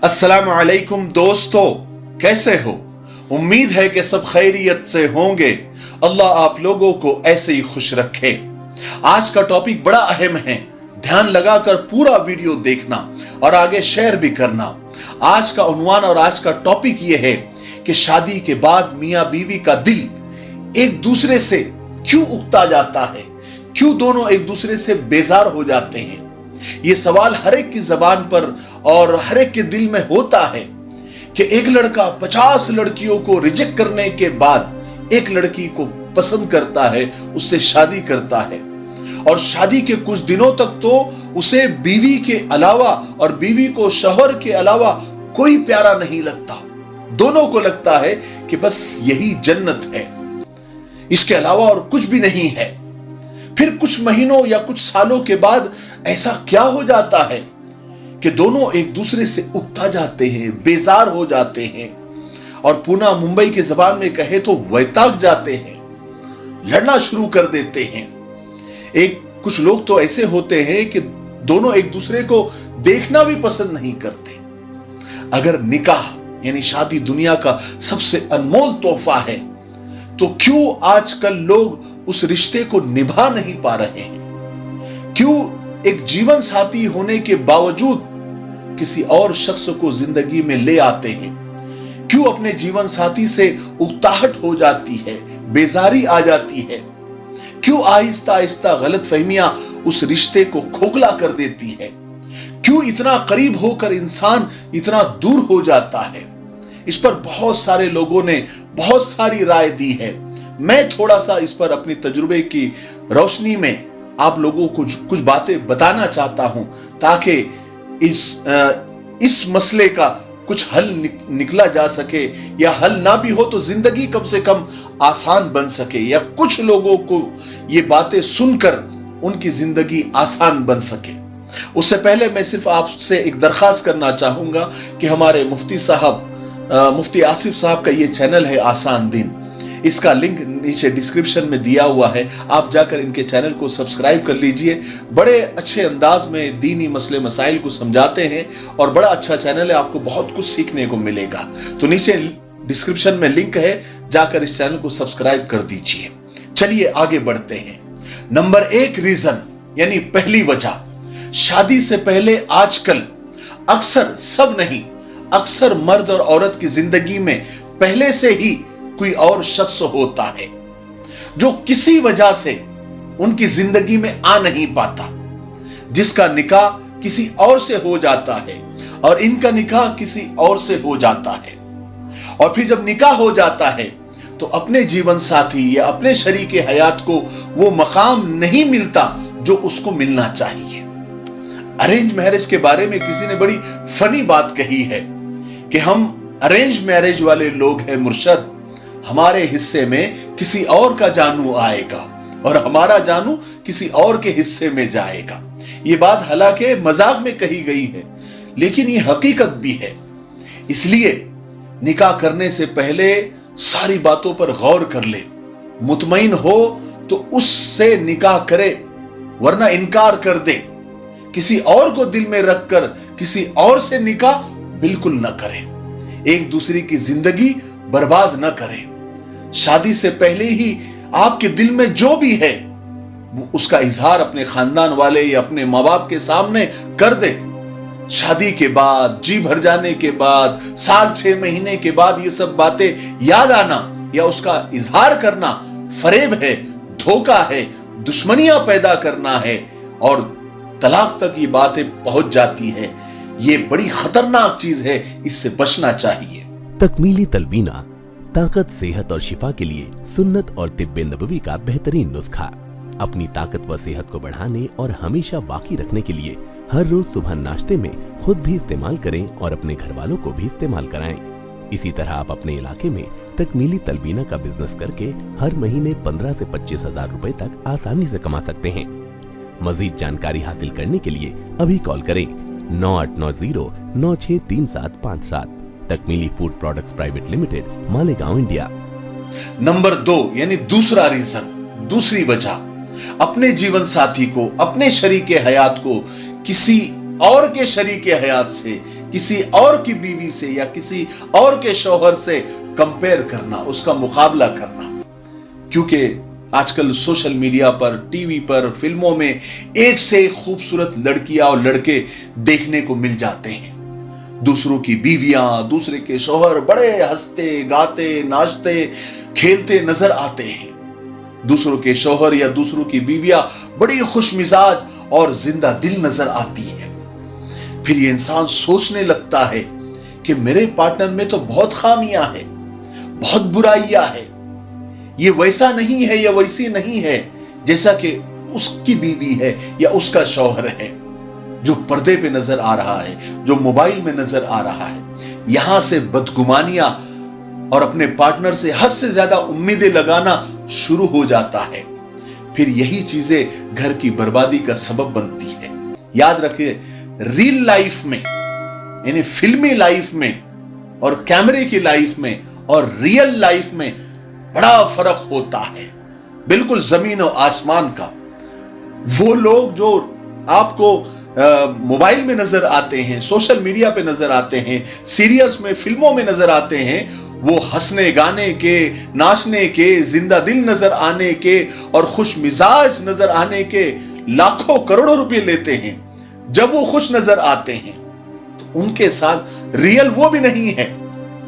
अस्सलाम वालेकुम दोस्तों, कैसे हो? उम्मीद है कि सब खैरियत से होंगे। अल्लाह आप लोगों को ऐसे ही खुश रखे। आज का टॉपिक बड़ा अहम है, ध्यान लगाकर पूरा वीडियो देखना और आगे शेयर भी करना। आज का उन्वान और आज का टॉपिक यह है कि शादी के बाद मियां बीवी का दिल एक दूसरे से क्यों उकता जाता है, क्यों दोनों एक दूसरे से बेजार हो जाते हैं। ये सवाल हर एक की जबान पर और हर एक के दिल में होता है कि एक लड़का 50 लड़कियों को रिजेक्ट करने के बाद एक लड़की को पसंद करता है, उससे शादी करता है और शादी के कुछ दिनों तक तो उसे बीवी के अलावा और बीवी को शौहर के अलावा कोई प्यारा नहीं लगता। दोनों को लगता है कि बस यही जन्नत है, इसके अलावा और कुछ भी नहीं है। फिर कुछ महीनों या कुछ सालों के बाद ऐसा क्या हो जाता है कि दोनों एक दूसरे से उकता जाते हैं, बेजार हो जाते हैं और पूना मुंबई के जबान में कहे तो वैताग जाते हैं, लड़ना शुरू कर देते हैं। कुछ लोग तो ऐसे होते हैं कि दोनों एक दूसरे को देखना भी पसंद नहीं करते। अगर निकाह यानी शादी दुनिया का सबसे अनमोल तोहफा है तो क्यों आजकल लोग उस रिश्ते को निभा नहीं पा रहे हैं? क्यों एक जीवन साथी होने के बावजूद किसी और शख्स को जिंदगी में ले आते हैं? क्यों अपने जीवन साथी से उकताहट हो जाती है, बेजारी आ जाती है? क्यों आहिस्ता आहिस्ता गलत फहमियां उस रिश्ते को खोखला कर देती है? क्यों इतना करीब होकर इंसान इतना दूर हो जाता है? इस पर बहुत सारे लोगों ने बहुत सारी राय दी है। मैं थोड़ा सा इस पर अपनी तजुर्बे की रोशनी में आप लोगों को कुछ बातें बताना चाहता हूं ताकि इस मसले का कुछ हल निकला जा सके, या हल ना भी हो तो जिंदगी कम से कम आसान बन सके, या कुछ लोगों को ये बातें सुनकर उनकी जिंदगी आसान बन सके। उससे पहले मैं सिर्फ आपसे एक दरखास्त करना चाहूंगा कि हमारे मुफ्ती आसिफ साहब का ये चैनल है आसान दिन, इसका लिंक नीचे डिस्क्रिप्शन में दिया हुआ है, आप जाकर इनके चैनल को सब्सक्राइब कर लीजिए। बड़े अच्छे अंदाज में दीनी मसले मसाइल को समझाते हैं और बड़ा अच्छा चैनल है, आपको बहुत कुछ सीखने को मिलेगा। तो नीचे डिस्क्रिप्शन में लिंक है, जाकर इस चैनल को सब्सक्राइब कर दीजिए। चलिए आगे बढ़ते हैं। नंबर 1 रीजन यानी पहली वजह, शादी से पहले आजकल अक्सर, सब नहीं, अक्सर मर्द और औरत की जिंदगी में पहले से ही कोई और शख्स होता है जो किसी वजह से उनकी जिंदगी में आ नहीं पाता, जिसका निकाह किसी और से हो जाता है और इनका निकाह किसी और से हो जाता है। और फिर जब निकाह हो जाता है तो अपने जीवन साथी या अपने शरीके हयात को वो मकाम नहीं मिलता जो उसको मिलना चाहिए। अरेंज मैरिज के बारे में किसी ने बड़ी फनी बात कही है कि हम अरेंज मैरिज वाले लोग हैं मुर्शद, हमारे हिस्से में किसी और का जानू आएगा और हमारा जानू किसी और के हिस्से में जाएगा। ये बात हालांकि मजाक में कही गई है, लेकिन ये हकीकत भी है। इसलिए निकाह करने से पहले सारी बातों पर गौर कर ले, मुतमईन हो तो उससे निकाह करे, वरना इनकार कर दे। किसी और को दिल में रखकर किसी और से निकाह बिल्कुल न करें, एक दूसरे की जिंदगी बर्बाद न करें। शादी से पहले ही आपके दिल में जो भी है वो उसका इजहार अपने खानदान वाले या अपने माँ बाप के सामने कर दे। शादी के बाद, जी भर जाने के बाद, साल 6 महीने के बाद ये सब बातें याद आना या उसका इजहार करना फरेब है, धोखा है, दुश्मनियां पैदा करना है और तलाक तक ये बातें पहुंच जाती है। ये बड़ी खतरनाक चीज है, इससे बचना चाहिए। तकमीली तलबीना, ताकत, सेहत और शिफा के लिए सुन्नत और तिब्बे नबवी का बेहतरीन नुस्खा। अपनी ताकत व सेहत को बढ़ाने और हमेशा बाकी रखने के लिए हर रोज सुबह नाश्ते में खुद भी इस्तेमाल करें और अपने घर वालों को भी इस्तेमाल कराएं। इसी तरह आप अपने इलाके में तकमीली तलबीना का बिजनेस करके हर महीने 15 से 25 हजार रुपए तक आसानी से कमा सकते हैं। मजीद जानकारी हासिल करने के लिए अभी कॉल करें 9890963757। Takmeeli food products private limited, Malegaon, India. Number 2 यानी दूसरा रीजन, दूसरी वजह, अपने जीवन साथी को, अपने शरीके हयात को किसी और के शरीके हयात से, किसी और की बीवी से या किसी और के शौहर से कंपेयर करना, उसका मुकाबला करना। क्योंकि आजकल सोशल मीडिया पर, टीवी पर, फिल्मों में एक से एक खूबसूरत लड़कियां और लड़के देखने को मिल जाते हैं। दूसरों की बीवियां, दूसरे के शौहर बड़े हंसते, गाते, नाचते, खेलते नजर आते हैं। दूसरों के शौहर या दूसरों की बीवियां बड़ी खुशमिजाज और जिंदा दिल नजर आती है। फिर ये इंसान सोचने लगता है कि मेरे पार्टनर में तो बहुत खामियां हैं, बहुत बुराइयां हैं, ये वैसा नहीं है या वैसी नहीं है जैसा कि उसकी बीवी है या उसका शौहर है, जो पर्दे पे नजर आ रहा है, जो मोबाइल में नजर आ रहा है। यहां से बदगुमानियां और अपने पार्टनर से हद से ज्यादा उम्मीदें लगाना शुरू हो जाता है। फिर यही चीजें घर की बर्बादी का सबब बनती है। याद रखिए, रियल लाइफ में यानी फिल्मी लाइफ में और कैमरे की लाइफ में और रियल लाइफ में बड़ा फर्क होता है, बिल्कुल जमीन और आसमान का। वो लोग जो आपको मोबाइल में नजर आते हैं, सोशल मीडिया पे नजर आते हैं, सीरियल्स में, फिल्मों में नजर आते हैं, वो हंसने गाने के, नाचने के, जिंदा दिल नजर आने के और खुश मिजाज नजर आने के लाखों करोड़ों रुपए लेते हैं। जब वो खुश नजर आते हैं तो उनके साथ रियल वो भी नहीं है।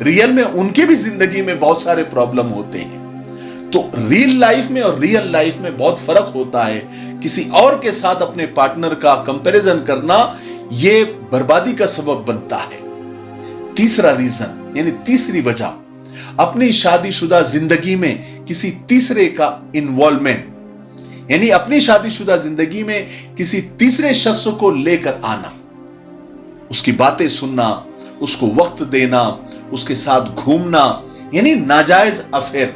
रियल में उनके भी जिंदगी में बहुत सारे प्रॉब्लम होते हैं। तो रियल लाइफ में और रियल लाइफ में बहुत फर्क होता है। किसी और के साथ अपने पार्टनर का कंपैरिजन करना ये बर्बादी का सबब बनता है। तीसरा रीजन यानी तीसरी वजह, अपनी शादीशुदा जिंदगी में किसी तीसरे का इन्वॉल्वमेंट, यानी अपनी शादीशुदा जिंदगी में किसी तीसरे शख्स को लेकर आना, उसकी बातें सुनना, उसको वक्त देना, उसके साथ घूमना, यानी नाजायज अफेयर।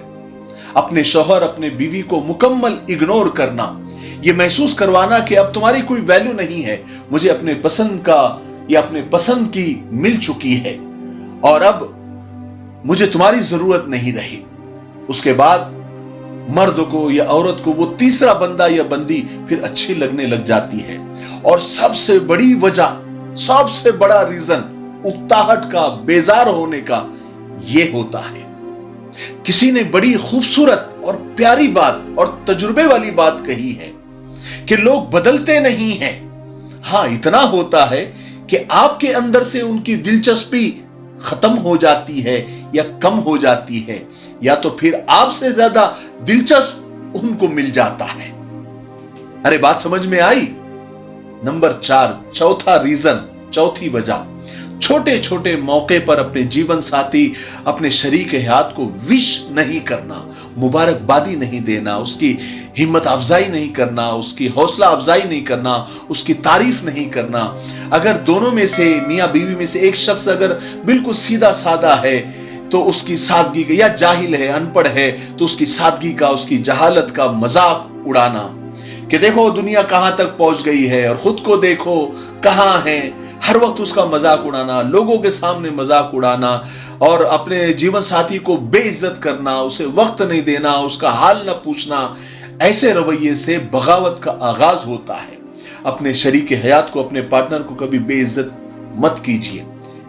अपने शौहर, अपने बीवी को मुकम्मल इग्नोर करना, यह महसूस करवाना कि अब तुम्हारी कोई वैल्यू नहीं है, मुझे अपने पसंद का या अपने पसंद की मिल चुकी है और अब मुझे तुम्हारी जरूरत नहीं रही। उसके बाद मर्द को या औरत को वो तीसरा बंदा या बंदी फिर अच्छी लगने लग जाती है। और सबसे बड़ी वजह, सबसे बड़ा रीजन उकताहट का, बेजार होने का ये होता है। किसी ने बड़ी खूबसूरत और प्यारी बात और तजुर्बे वाली बात कही है कि लोग बदलते नहीं हैं। हां, इतना होता है कि आपके अंदर से उनकी दिलचस्पी खत्म हो जाती है या कम हो जाती है, या तो फिर आपसे ज्यादा दिलचस्प उनको मिल जाता है। अरे बात समझ में आई? नंबर 4, चौथा रीजन, चौथी वजह, छोटे छोटे मौके पर अपने जीवन साथी, अपने शरीक हयात को विश नहीं करना, मुबारकबादी नहीं देना, उसकी हिम्मत अफजाई नहीं करना, उसकी हौसला अफजाई नहीं करना, उसकी तारीफ नहीं करना। अगर दोनों में से, मियां बीवी में से एक शख्स अगर बिल्कुल सीधा साधा है तो उसकी सादगी का, या जाहिल है, अनपढ़ है, तो उसकी सादगी का, उसकी जहालत का मजाक उड़ाना कि देखो दुनिया कहां तक पहुंच गई है और खुद को देखो कहां है। हर वक्त उसका मजाक उड़ाना, लोगों के सामने मजाक उड़ाना और अपने जीवन साथी को बेइज्जत करना, उसे वक्त नहीं देना, उसका हाल न पूछना, ऐसे रवैये से बगावत का आगाज होता है। अपने शरीक हयात को, अपने पार्टनर को कभी बेइज्जत मत कीजिए।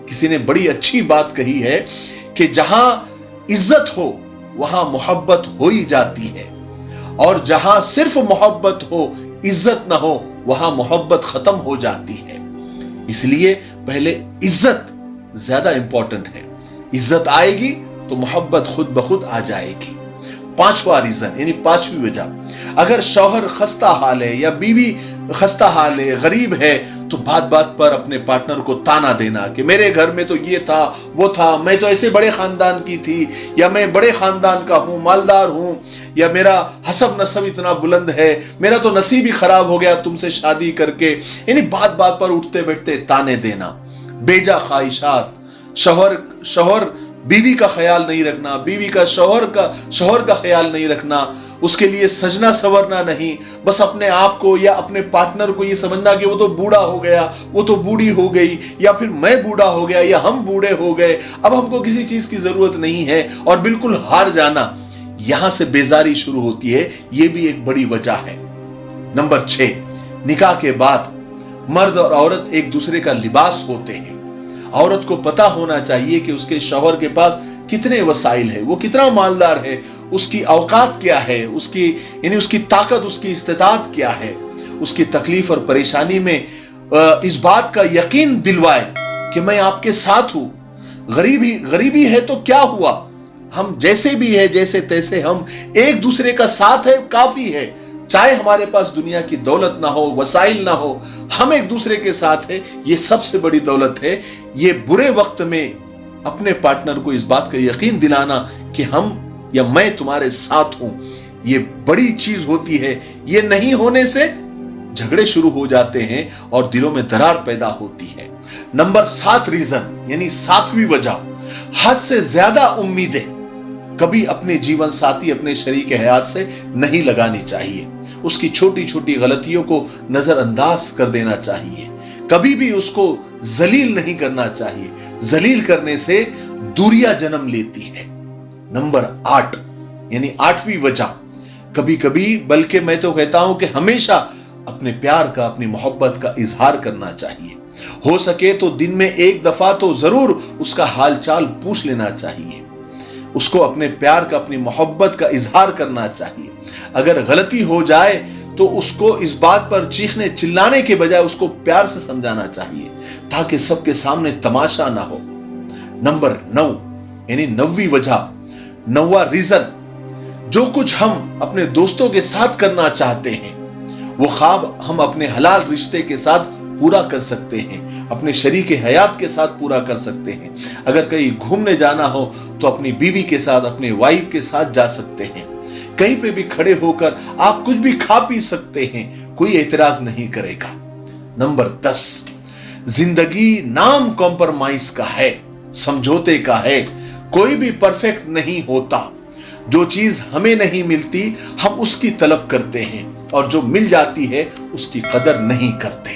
किसी ने बड़ी अच्छी बात कही है कि जहां इज्जत हो वहां मोहब्बत हो ही जाती है, और जहां सिर्फ मोहब्बत हो, इज्जत ना हो, वहां मोहब्बत खत्म हो जाती है। इसलिए पहले इज्जत ज्यादा इंपॉर्टेंट है। इज्जत आएगी तो मोहब्बत खुद ब खुद आ जाएगी। पांचवा रीजन यानी पांचवी वजह, अगर शौहर खस्ता हाल है या बीवी खस्ता हाल है, गरीब है, तो बात बात पर अपने पार्टनर को ताना देना कि मेरे घर में तो ये था, वो था, मैं तो ऐसे बड़े खानदान की थी, या मैं बड़े खानदान का हूं, मालदार हूं, या मेरा हसब नसब इतना बुलंद है, मेरा तो नसीब ही खराब हो गया तुमसे शादी करके। यानी बात बात पर उठते बैठते ताने देना, बेजा ख्वाहिशात, शौहर बीवी का ख्याल नहीं रखना, बीवी का शौहर का ख्याल नहीं रखना, उसके लिए सजना संवरना नहीं, बस अपने आप को या अपने पार्टनर को ये समझना कि वो तो बूढ़ा हो गया, वो तो बूढ़ी हो गई, या फिर मैं बूढ़ा हो गया या हम बूढ़े हो गए, अब हमको किसी चीज की जरूरत नहीं है, और बिल्कुल हार जाना। यहां से बेजारी शुरू होती है, यह भी एक बड़ी वजह है। नंबर 6, निकाह के बाद मर्द और औरत एक दूसरे का लिबास होते हैं। औरत को पता होना चाहिए कि उसके शौहर के पास कितने वसाइल है, वो कितना मालदार है, उसकी औकात क्या है, उसकी ताकत, उसकी इस्तिताअत क्या है। उसकी तकलीफ और परेशानी में इस बात का यकीन दिलवाए कि मैं आपके साथ हूं। गरीबी है तो क्या हुआ, हम जैसे भी है, जैसे तैसे हम एक दूसरे का साथ है, काफी है। चाहे हमारे पास दुनिया की दौलत ना हो, वसाइल ना हो, हम एक दूसरे के साथ है, ये सबसे बड़ी दौलत है। ये बुरे वक्त में अपने पार्टनर को इस बात का यकीन दिलाना कि हम या मैं तुम्हारे साथ हूं, ये बड़ी चीज होती है। ये नहीं होने से झगड़े शुरू हो जाते हैं और दिलों में दरार पैदा होती है। नंबर 7 रीजन यानी 7वीं वजह, हद से ज्यादा उम्मीदें कभी अपने जीवन साथी, अपने शरीक हयात से नहीं लगानी चाहिए। उसकी छोटी छोटी गलतियों को नजरअंदाज कर देना चाहिए, कभी भी उसको जलील नहीं करना चाहिए। जलील करने से दूरियां जन्म लेती है। नंबर 8 यानी 8वीं वजह, कभी कभी बल्कि मैं तो कहता हूं कि हमेशा अपने प्यार का, अपनी मोहब्बत का इजहार करना चाहिए। हो सके तो दिन में एक दफा तो जरूर उसका हालचाल पूछ लेना चाहिए। उसको अपने प्यार का, अपनी मोहब्बत का इजहार करना चाहिए। अगर गलती हो जाए तो उसको इस बात पर चीखने चिल्लाने के बजाय उसको प्यार से समझाना चाहिए, ताकि सबके सामने तमाशा ना हो। नंबर 9 यानी 9वीं वजह, 9वां रीजन, जो कुछ हम अपने दोस्तों के साथ करना चाहते हैं वो ख्वाब हम अपने हलाल रिश्ते के साथ पूरा कर सकते हैं, अपने शरीक हयात के साथ पूरा कर सकते हैं। अगर कहीं घूमने जाना हो तो अपनी बीवी के साथ, अपने वाइफ के साथ जा सकते हैं। कहीं पे भी खड़े होकर आप कुछ भी खा पी सकते हैं, कोई एतराज नहीं करेगा। नंबर 10, जिंदगी नाम कॉम्प्रोमाइज का है, समझौते का है। कोई भी परफेक्ट नहीं होता। जो चीज हमें नहीं मिलती हम उसकी तलब करते हैं, और जो मिल जाती है उसकी कदर नहीं करते।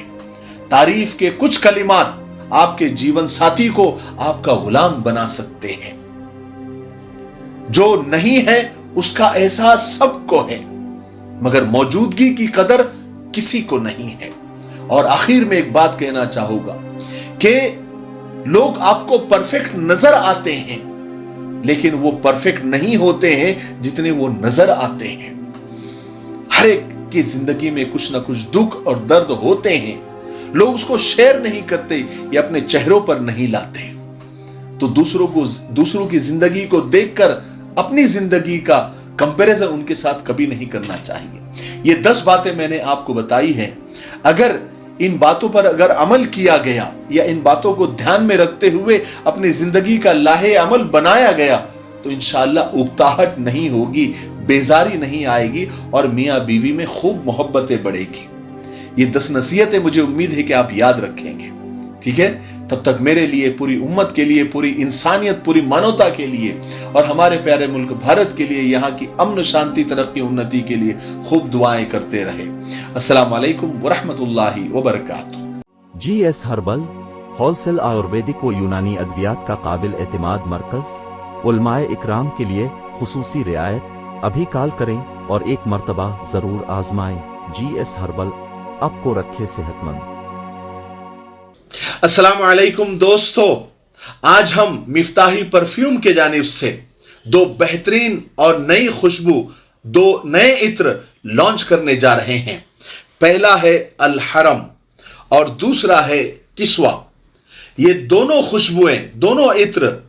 तारीफ के कुछ कलिमात आपके जीवन साथी को आपका गुलाम बना सकते हैं। जो नहीं है उसका एहसास सबको है, मगर मौजूदगी की कदर किसी को नहीं है। और आखिर में एक बात कहना चाहूंगा कि लोग आपको परफेक्ट नजर आते हैं, लेकिन वो परफेक्ट नहीं होते हैं जितने वो नजर आते हैं। हर एक की जिंदगी में कुछ ना कुछ दुख और दर्द होते हैं, लोग उसको शेयर नहीं करते या अपने चेहरों पर नहीं लाते। तो दूसरों की जिंदगी को देखकर अपनी जिंदगी का कंपैरिजन उनके साथ कभी नहीं करना चाहिए। ये 10 बातें मैंने आपको बताई हैं। अगर इन बातों पर अगर अमल किया गया या इन बातों को ध्यान में रखते हुए अपनी जिंदगी का लाहे अमल बनाया गया तो इंशाअल्लाह उकताहट नहीं होगी, बेजारी नहीं आएगी और मियाँ बीवी में खूब मोहब्बतें बढ़ेगी। ये 10 नसीहतें मुझे उम्मीद है कि आप याद रखेंगे। ठीक है, तब तक मेरे लिए, पूरी उम्मत के लिए, पूरी इंसानियत, पूरी मानवता के लिए और हमारे प्यारे मुल्क भारत के लिए, यहाँ की अमन शांति, तरक्की, उन्नति के लिए खूब दुआएं करते रहे। अस्सलाम वालेकुम वरहमतुल्लाहि वबरकातुहू। GS हर्बल होलसेल आयुर्वेदिक व यूनानी अद्वियात का काबिल एतमाद मरकज। उलमाए इकराम के लिए खुसूसी रियायत। अभी कॉल करें और एक मर्तबा जरूर आजमाएं। GS हर्बल आपको रखे सेहतमंद। अस्सलाम वालेकुम दोस्तों, आज हम मिफ्ताही परफ्यूम के जानिब से 2 बेहतरीन और नई खुशबू, 2 नए इत्र लॉन्च करने जा रहे हैं। पहला है अल हरम और दूसरा है किस्वा। ये दोनों खुशबुएं, दोनों इत्र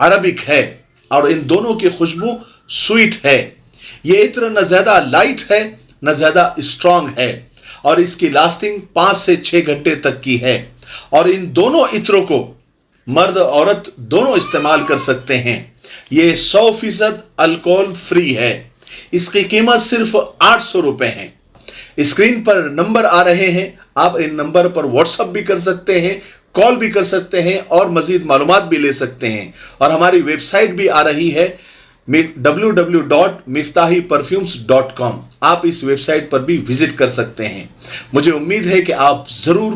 अरबिक है और इन दोनों की खुशबू स्वीट है। ये इत्र न ज्यादा लाइट है न ज्यादा स्ट्रांग है और इसकी लास्टिंग 5 से 6 घंटे तक की है। और इन दोनों इत्रों को मर्द औरत दोनों इस्तेमाल कर सकते हैं। ये 100% अल्कोहल फ्री है। इसकी कीमत सिर्फ 800 रुपए है। स्क्रीन पर नंबर आ रहे हैं, आप इन नंबर पर व्हाट्सएप भी कर सकते हैं, कॉल भी कर सकते हैं और मजीद मालूमात भी ले सकते हैं। और हमारी वेबसाइट भी आ रही है www.miftahiperfumes.com। आप इस वेबसाइट पर भी विजिट कर सकते हैं। मुझे उम्मीद है कि आप जरूर